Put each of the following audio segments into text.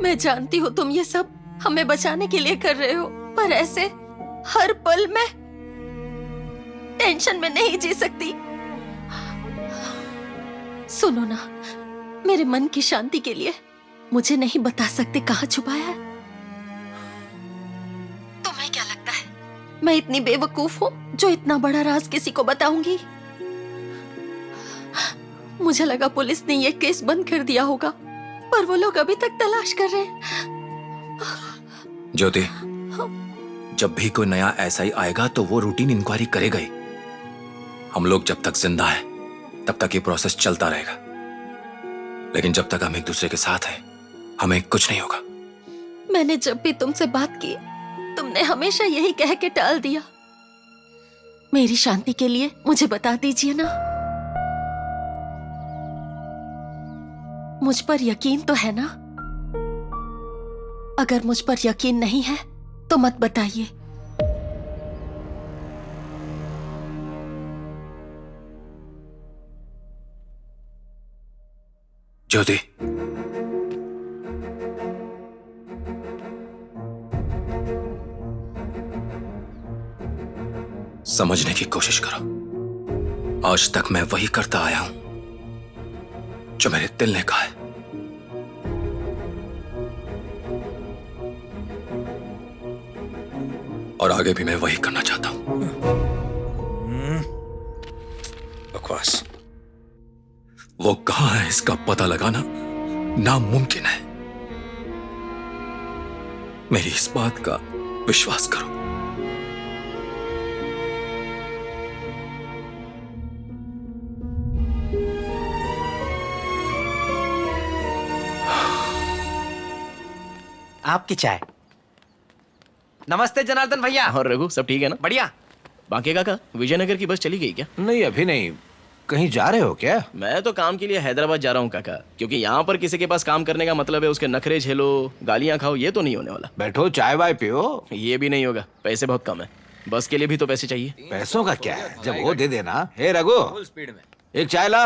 मैं जानती हूँ तुम ये सब हमें बचाने के लिए कर रहे हो, पर ऐसे हर पल मैं टेंशन में नहीं जी सकती। सुनो ना, मेरे मन की शांति के लिए मुझे नहीं बता सकते कहाँ छुपाया है? तुम्हें क्या लगता है मैं इतनी बेवकूफ हूँ जो इतना बड़ा राज किसी को बताऊंगी? मुझे लगा पुलिस ने ये केस बंद कर दिया होगा, पर वो लोग अभी तक तलाश कर रहे हैं। ज्योति, जब भी कोई नया एसआई आएगा तो वो रूटीन इंक्वायरी करेगा ही। हम लोग जब तक जिंदा है तब तक ये प्रोसेस चलता रहेगा, लेकिन जब तक हम एक दूसरे के साथ हैं हमें कुछ नहीं होगा। मैंने जब भी तुमसे बात की तुमने हमेशा यही कह के टाल दिया। मेरी शांति के लिए मुझे बता दीजिए ना। मुझ पर यकीन तो है ना? अगर मुझ पर यकीन नहीं है तो मत बताइए। ज्योति, समझने की कोशिश करो। आज तक मैं वही करता आया हूं जो मेरे दिल ने कहा है। और आगे भी मैं वही करना चाहता हूं। बकवास। वो कहां है इसका पता लगाना नामुमकिन है। मेरी इस बात का विश्वास करो। आपकी चाय। नमस्ते जनार्दन भैया। और रघु, सब ठीक है ना? बढ़िया। बाकी काका, विजयनगर की बस चली गई क्या? नहीं, अभी नहीं। कहीं जा रहे हो क्या? मैं तो काम के लिए हैदराबाद जा रहा हूँ काका, क्योंकि यहाँ पर किसी के पास काम करने का मतलब है उसके नखरे झेलो, गालियाँ खाओ। ये तो नहीं होने वाला। बैठो, चाय वाय पियो। ये भी नहीं होगा, पैसे बहुत कम है। बस के लिए भी तो पैसे चाहिए। पैसों का क्या है, जब वो दे देना। हे रघु, फुल स्पीड में। एक चाय ला।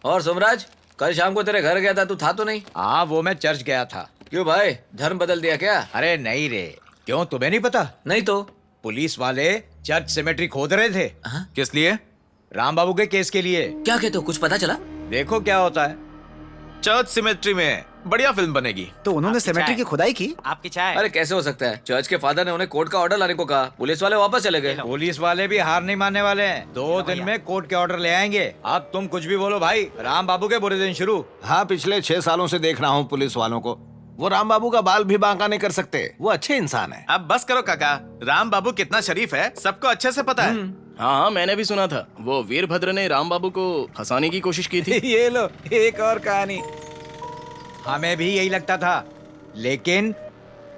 और सोमराज, कल शाम को तेरे घर गया था, तू था तो नहीं? हाँ, वो मैं चर्च गया था। क्यों भाई, धर्म बदल दिया क्या? अरे नहीं रे। क्यों, तुम्हें नहीं पता? नहीं तो। पुलिस वाले चर्च सिमेट्री खोद रहे थे। किस लिए? राम बाबू के केस के लिए। क्या कहते हो, कुछ पता चला? देखो क्या होता है। चर्च सिमेट्री में बढ़िया फिल्म बनेगी। तो उन्होंने सिमेट्री की खुदाई की? आपकी चाय। अरे कैसे हो सकता है? चर्च के फादर ने उन्हें कोर्ट का ऑर्डर लाने को कहा, पुलिस वाले वापस चले गए। पुलिस वाले भी हार नहीं मानने वाले हैं। 2 दिन में कोर्ट के ऑर्डर ले आएंगे। अब तुम कुछ भी बोलो भाई, राम बाबू के बुरे दिन शुरू। हाँ, पिछले 6 सालों से देख रहा हूँ पुलिस वालों को। वो राम बाबू का बाल भी बांका नहीं कर सकते। वो अच्छे इंसान है। अब बस करो काका, राम बाबू कितना शरीफ है सबको अच्छे से पता है। हाँ, मैंने भी सुना था वो वीरभद्र ने राम बाबू को फंसाने की कोशिश की थी। ये लो एक और कहानी। हमें भी यही लगता था, लेकिन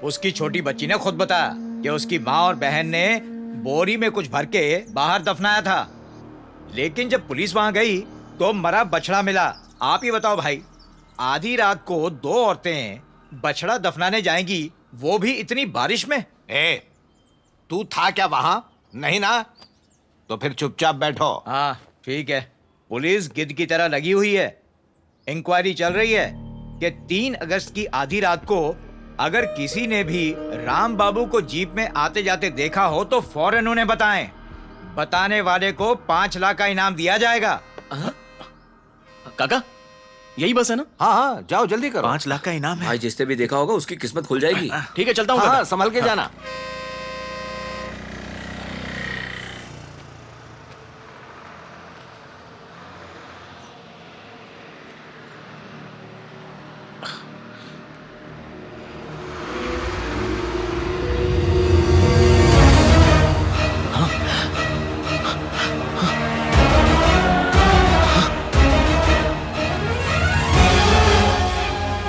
उसकी छोटी बच्ची ने खुद बताया कि उसकी माँ और बहन ने बोरी में कुछ भर के बाहर दफनाया था। लेकिन जब पुलिस वहां गई तो मरा बछड़ा मिला। आप ही बताओ भाई, आधी रात को 2 औरतें बछड़ा दफनाने जाएंगी, वो भी इतनी बारिश में। तू था क्या वहां? नहीं ना? तो फिर चुपचाप बैठो। हाँ ठीक है। पुलिस गिद्ध की तरह लगी हुई है। इंक्वायरी चल रही है कि 3 अगस्त की आधी रात को अगर किसी ने भी राम बाबू को जीप में आते जाते देखा हो तो फौरन उन्हें बताएं। बताने वाले को 5 लाख का इनाम दिया जाएगा। काका, यही बस है ना? हाँ हाँ, जाओ जल्दी करो। 5 लाख का इनाम है। भाई जिसने भी देखा होगा उसकी किस्मत खुल जाएगी। ठीक है, चलता हूँ हाँ, काका। संभल के जाना।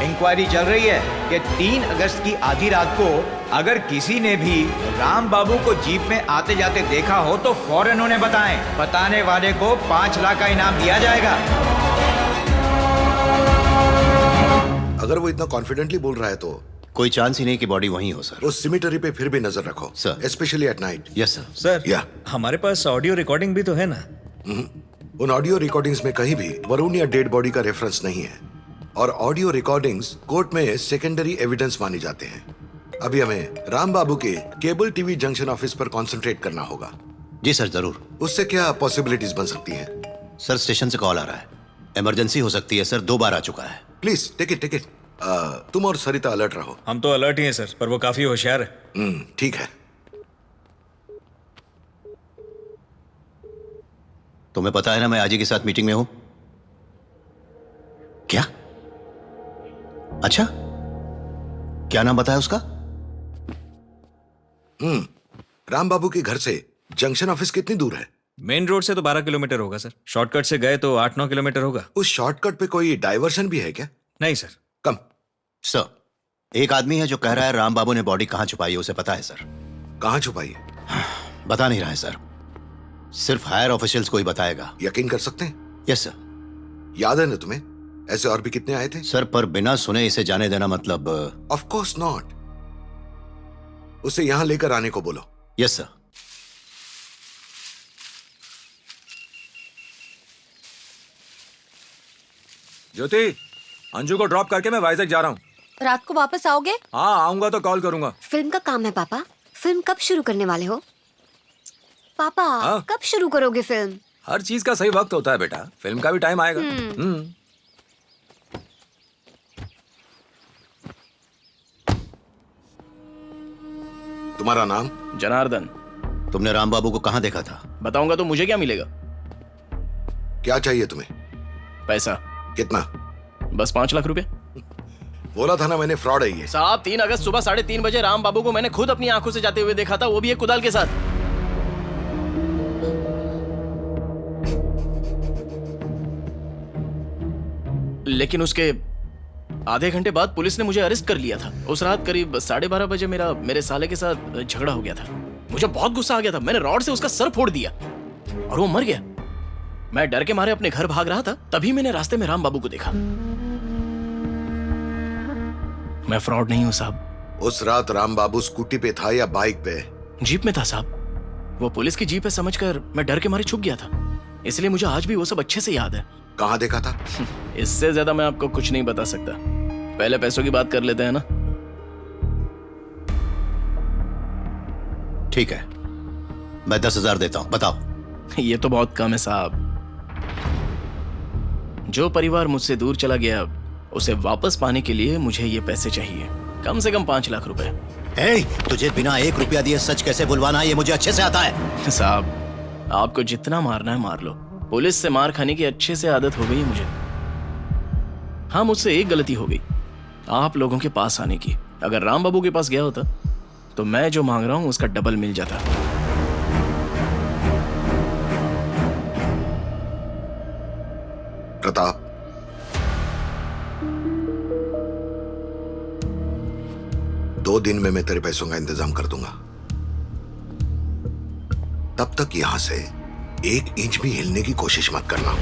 इंक्वायरी चल रही है कि 3 अगस्त की आधी रात को अगर किसी ने भी राम बाबू को जीप में आते जाते देखा हो तो फौरन उन्हें बताएं। बताने वाले को 5 लाख का इनाम दिया जाएगा। अगर वो इतना कॉन्फिडेंटली बोल रहा है तो कोई चांस ही नहीं कि बॉडी वहीं हो सर। उस सिमिटरी पे फिर भी नजर रखो sir. Specially at night. Yes sir. Sir या हमारे पास ऑडियो रिकॉर्डिंग भी तो है ना? उन ऑडियो रिकॉर्डिंग्स में कहीं भी वरुण या डेड बॉडी का रेफरेंस नहीं है। और ऑडियो रिकॉर्डिंग्स कोर्ट में सेकेंडरी एविडेंस माने जाते हैं। अभी हमें राम बाबू के केबल टीवी जंक्शन ऑफिस पर कंसंट्रेट करना होगा। जी सर, जरूर। उससे क्या पॉसिबिलिटीज बन सकती हैं? सर, स्टेशन से कॉल आ रहा है। इमरजेंसी हो सकती है सर, 2 बार आ चुका है। Please take it. तुम और सरिता अलर्ट रहो। हम तो अलर्ट ही हैं सर, पर वो काफी होशियार है। ठीक है। तुम्हें पता है ना मैं आजी के साथ मीटिंग में हूं? क्या? अच्छा, क्या नाम बताया उसका? राम बाबू के घर से जंक्शन ऑफिस कितनी दूर है? मेन रोड से तो 12 किलोमीटर होगा सर। शॉर्टकट से गए तो 8-9 किलोमीटर होगा। उस शॉर्टकट पे कोई डाइवर्शन भी है क्या? नहीं सर। कम। सर, एक आदमी है जो कह रहा है राम बाबू ने बॉडी कहां छुपाई है, उसे पता है सर। कहाँ छुपाई है? बता नहीं रहा है सर, सिर्फ हायर ऑफिशियल्स को ही बताएगा। यकीन कर सकते हैं? Yes sir. याद है ना तुम्हें ऐसे और भी कितने आए थे? सर, पर बिना सुने इसे जाने देना मतलब। Of course not. उसे यहां लेकर आने को बोलो। Yes sir. ज्योति, अंजू को ड्रॉप करके मैं वाइजैक जा रहा हूँ। रात को वापस आओगे? हाँ, आऊंगा तो कॉल करूंगा। फिल्म का काम है पापा। फिल्म कब शुरू करने वाले हो? पापा हाँ? कब शुरू करोगे फिल्म? हर चीज का सही वक्त होता है बेटा, फिल्म का भी टाइम आएगा। तुम्हारा नाम? जनार्दन। तुमने राम बाबू को कहां देखा था? बताऊंगा तो मुझे क्या मिलेगा? क्या चाहिए तुम्हें? पैसा। कितना? बस 5 लाख रुपए। बोला था ना मैंने, फ्रॉड है ये। साहब, 3 अगस्त सुबह 3:30 बजे राम बाबू को मैंने खुद अपनी आंखों से जाते हुए देखा था, वो भी एक कुदाल के साथ। लेकिन उसके आधे घंटे बाद पुलिस ने मुझे अरेस्ट कर लिया था। उस रात करीब 12:30 बजे मेरे साले के साथ झगड़ा हो गया था। मुझे बहुत गुस्सा आ गया था। मैंने रॉड से उसका सर फोड़ दिया और वो मर गया। मैं डर के मारे अपने घर भाग रहा था, तभी मैंने रास्ते में राम बाबू को देखा। मैं फ्रॉड नहीं हूं साहब। उस रात राम बाबू स्कूटी पे था या बाइक पे? जीप में था साहब। वो पुलिस की जीप है समझकर मैं डर के मारे छुप गया था, इसलिए मुझे आज भी वो सब अच्छे से याद है। कहाँ देखा था? इससे ज्यादा मैं आपको कुछ नहीं बता सकता। पहले पैसों की बात कर लेते हैं ना। ठीक है, मैं 10,000 देता हूं, बताओ। ये तो बहुत कम है साहब। जो परिवार मुझसे दूर चला गया, उसे वापस पाने के लिए मुझे ये पैसे चाहिए, कम से कम 5 लाख रुपए। ए, तुझे बिना 1 रुपया दिए सच कैसे बुलवाना है, ये मुझे अच्छे से आता है। साहब, आपको जितना मारना है मार लो। पुलिस से मार खाने की अच्छे से आदत हो गई है मुझे। हाँ, मुझसे एक गलती हो गई, आप लोगों के पास आने की। अगर राम बाबू के पास गया होता तो मैं जो मांग रहा हूं उसका डबल मिल जाता। प्रताप, दो दिन में मैं तेरे पैसों का इंतजाम कर दूंगा। तब तक यहां से 1 इंच भी हिलने की कोशिश मत करना।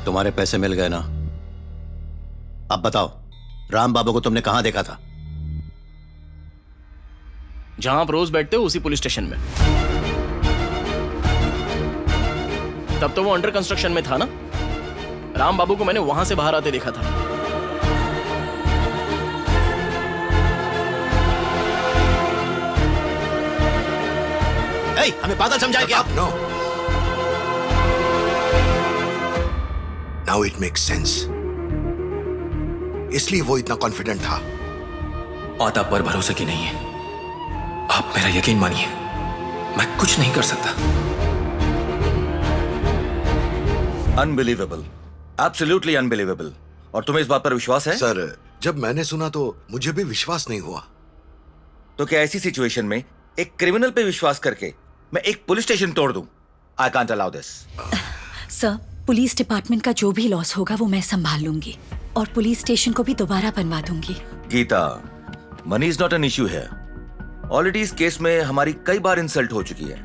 तुम्हारे पैसे मिल गए ना? अब बताओ, राम बाबू को तुमने कहां देखा था? जहां आप रोज बैठते हो उसी पुलिस स्टेशन में। तब तो वो अंडर कंस्ट्रक्शन में था ना। राम बाबू को मैंने वहां से बाहर आते देखा था। हमें पागल समझाए क्या? No, now it makes sense. इसलिए वो इतना कॉन्फिडेंट था। बात आप पर भरोसे की नहीं है। आप मेरा यकीन मानिए, मैं कुछ नहीं कर सकता। Unbelievable, absolutely unbelievable. और तुम्हें इस बात पर विश्वास है? सर, जब मैंने सुना तो मुझे भी विश्वास नहीं हुआ। तो क्या ऐसी सिचुएशन में एक क्रिमिनल पे विश्वास करके मैं एक पुलिस स्टेशन तोड़ दूं? I can't allow this. Sir, police department का जो भी लॉस होगा वो मैं संभाल लूंगी और पुलिस स्टेशन को भी दोबारा बनवा दूंगी। Geeta, money is not an issue है। ऑलरेडी इस केस में हमारी कई बार इंसल्ट हो चुकी है,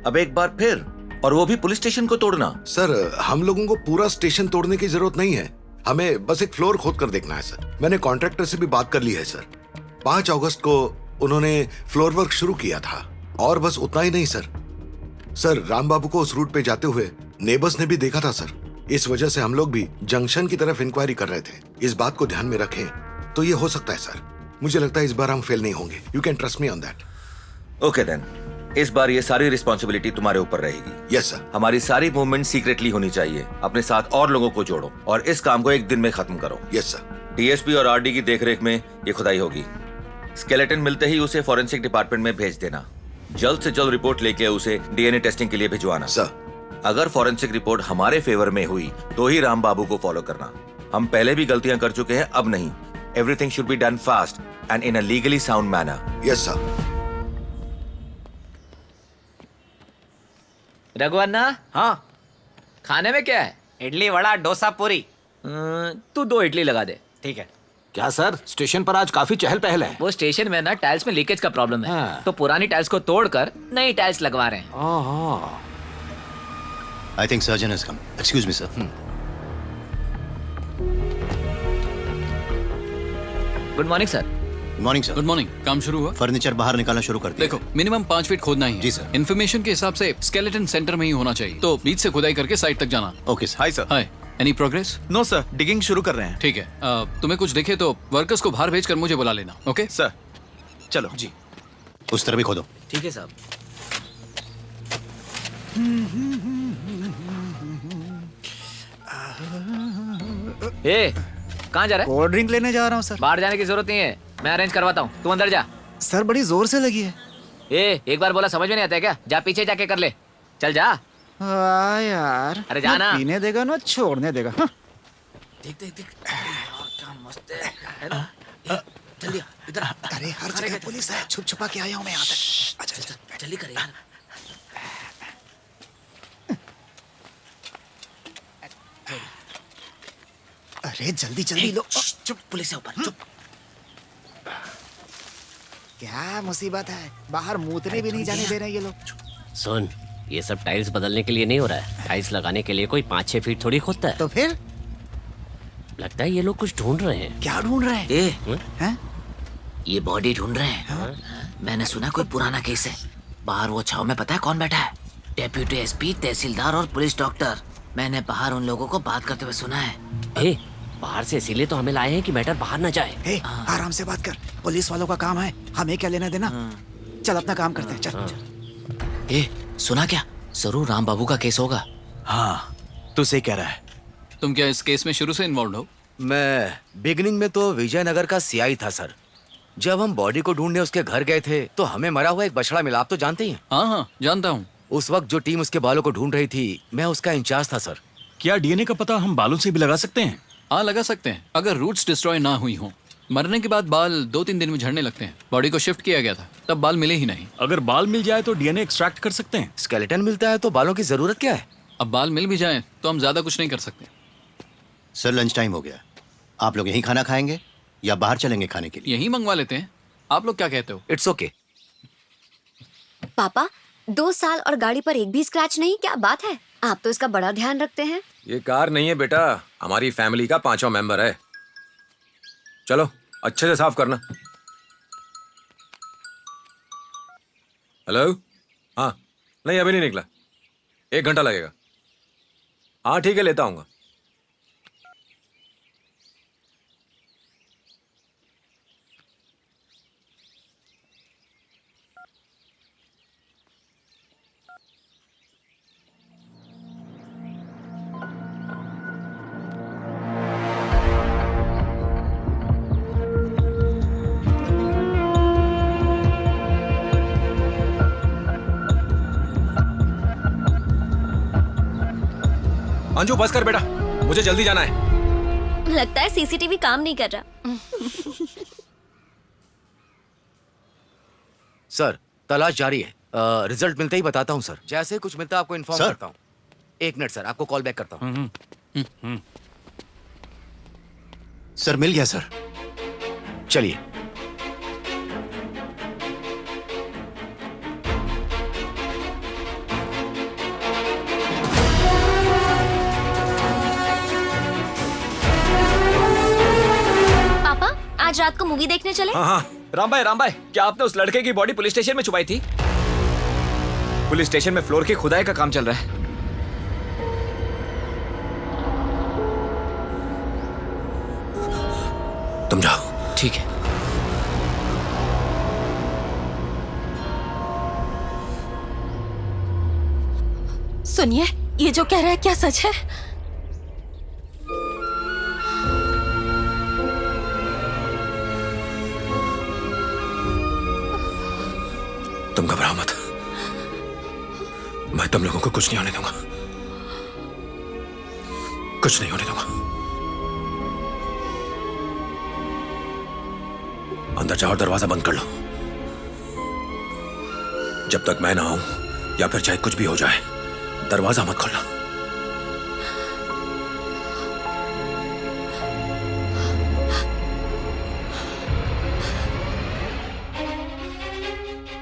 अब एक बार फिर, और वो भी पुलिस स्टेशन को तोड़ना। सर, हम लोगों को पूरा स्टेशन तोड़ने की जरूरत नहीं है। हमें बस एक फ्लोर खोद कर देखना है सर। मैंने कॉन्ट्रैक्टर से भी बात कर ली है सर। 5 अगस्त को उन्होंने फ्लोर वर्क शुरू किया था। और बस उतना ही नहीं सर, राम बाबू को उस रूट पे जाते हुए नेबर्स ने भी देखा था सर। इस वजह से हम लोग भी जंक्शन की तरफ इंक्वायरी कर रहे थे। इस बात को ध्यान में रखें तो ये हो सकता है सर। मुझे लगता है इस बार हम फेल नहीं होंगे। You can trust me on that. Okay then, इस बार ये सारी रिस्पॉन्सिबिलिटी तुम्हारे ऊपर रहेगी। Yes sir. हमारी सारी मूवमेंट सीक्रेटली होनी चाहिए। अपने साथ और लोगों को जोड़ो और इस काम को एक दिन में खत्म करो। Yes sir. डीएसपी और आरडी की देखरेख में ये खुदाई होगी। स्केलेटन मिलते ही उसे फॉरेंसिक डिपार्टमेंट में भेज देना। जल्द से जल्द रिपोर्ट लेके उसे डीएनए टेस्टिंग के लिए भिजवाना। सर, अगर फॉरेंसिक रिपोर्ट हमारे फेवर में हुई तो ही राम बाबू को फॉलो करना। हम पहले भी गलतियां कर चुके हैं, अब नहीं। Everything should be done fast and in a legally sound manner. Yes sir. रघुवन्ना, हाँ खाने में क्या है? इडली वड़ा डोसा पूरी। तू 2 इडली लगा दे। ठीक है। क्या सर, स्टेशन पर आज काफी चहल पहल है। वो स्टेशन में ना टाइल्स में लीकेज का प्रॉब्लम है। हाँ। तो पुरानी टाइल्स को तोड़कर नई टाइल्स लगवा रहे हैं। I think surgeon has come. Excuse me sir. Good morning sir. Good morning sir. Good morning. काम शुरू हुआ? फर्नीचर बाहर निकालना शुरू कर दिया। देखो, मिनिमम 5 फीट खोदना ही है। जी सर। इन्फॉर्मेशन के हिसाब से स्केलेटन सेंटर में ही होना चाहिए, तो बीच से खुदाई करके साइड तक जाना। Okay sir. Hi sir. Hi, any progress? No sir, digging शुरू कर रहे हैं। ठीक है। तुम्हें कुछ दिखे तो वर्कर्स को बाहर भेजकर मुझे बुला लेना। ओके सर चलो। जी। उस तरह भी खोदो। ठीक है साहब। ए, कहाँ जा रहा है? कोल्ड ड्रिंक लेने जा रहा हूँ सर। बाहर जाने की जरूरत नहीं है, मैं अरेंज करवाता हूँ। तू अंदर जा। सर बड़ी जोर से लगी है। एक बार बोला समझ में नहीं आता है क्या? जा पीछे जाके कर ले। चल जा। यार, अरे जा ना। पीने देगा ना छोड़ने देगा। हाँ। देख देख देख, क्या मस्त है ना? जल्दी इधर। अरे हर जगह पुलिस है, छुप छुपा के आया हूँ मैं यहाँ तक। अच्छा जल्दी कर यार। अरे जल्दी जल्दी लो। चुप, पुलिस है ऊपर। चुप। क्या मुसीबत है, बाहर मूतने भी नहीं जाने दे रहे ये लोग। सुन, ये सब टाइल्स बदलने के लिए नहीं हो रहा है। टाइल्स लगाने के लिए कोई 5-6 फीट थोड़ी खोदता है। तो फिर लगता है ये लोग कुछ ढूंढ रहे हैं। क्या ढूंढ रहे हैं? हैं? ये बॉडी ढूंढ रहे हैं। मैंने सुना कोई पुराना केस है। बाहर वो छाव में पता है कौन बैठा है? डेप्यूटी एसपी, तहसीलदार और पुलिस डॉक्टर। मैंने बाहर उन लोगों को बात करते हुए सुना है। बाहर से इसीलिए तो हमें लाए हैं कि मैटर बाहर न जाए। आराम से बात कर, पुलिस वालों का काम है, हमें क्या लेना देना। चल अपना काम करते हैं। चल। सुना क्या? जरूर राम बाबू का केस होगा। हाँ, तू सही कह रहा है। तुम क्या इस केस में शुरू से इन्वॉल्व हो? मैं बिगिनिंग में तो विजयनगर का सीआई था सर। जब हम बॉडी को ढूंढने उसके घर गए थे तो हमें मरा हुआ एक बछड़ा मिला। आप तो जानते ही हैं। हाँ, जानता हूँ। उस वक्त जो टीम उसके बालों को ढूंढ रही थी, मैं उसका इंचार्ज था सर। क्या डीएनए का पता हम बालों से भी लगा सकते हैं? हाँ, लगा सकते हैं, अगर रूट्स डिस्ट्रॉय ना हुई हो। मरने के बाद बाल 2-3 दिन में झड़ने लगते हैं। बॉडी को शिफ्ट किया गया था, तब बाल मिले ही नहीं। अगर बाल मिल जाए तो डीएनए एक्सट्रैक्ट कर सकते हैं। स्केलेटन मिलता है तो बालों की जरूरत क्या है? अब बाल मिल भी जाए तो हम ज्यादा कुछ नहीं कर सकते। सर, लंच टाइम हो गया। आप लोग यहीं खाना खाएंगे या बाहर चलेंगे खाने के लिए? यहीं मंगवा लेते हैं। आप लोग क्या कहते हो? It's okay. पापा, 2 साल और गाड़ी पर एक भी स्क्रैच नहीं, क्या बात है? आप तो इसका बड़ा ध्यान रखते हैं। ये कार नहीं है बेटा, हमारी फैमिली का 5वां मेंबर है। चलो अच्छे से साफ करना। हेलो? हाँ, नहीं अभी नहीं निकला, 1 घंटा लगेगा। हाँ ठीक है, लेता आऊंगा। अंजू बस कर बेटा, मुझे जल्दी जाना है। लगता है सीसीटीवी काम नहीं कर रहा। सर, तलाश जारी है। रिजल्ट मिलते ही बताता हूँ सर। जैसे कुछ मिलता है आपको इन्फॉर्म करता हूँ। 1 मिनट सर, आपको कॉल बैक करता हूँ। सर, मिल गया सर। चलिए। आज रात को मूवी देखने चले? हाँ हाँ। राम भाई, क्या आपने उस लड़के की बॉडी पुलिस स्टेशन में छुपाई थी? पुलिस स्टेशन में फ्लोर की खुदाई का काम चल रहा है। तुम जाओ। ठीक है। सुनिए, ये जो कह रहा है क्या सच है? तुम घबराओ मत, मैं तुम लोगों को कुछ नहीं होने दूंगा, कुछ नहीं होने दूंगा। अंदर जाओ और दरवाजा बंद कर लो। जब तक मैं ना आऊं या फिर चाहे कुछ भी हो जाए, दरवाजा मत खोलना।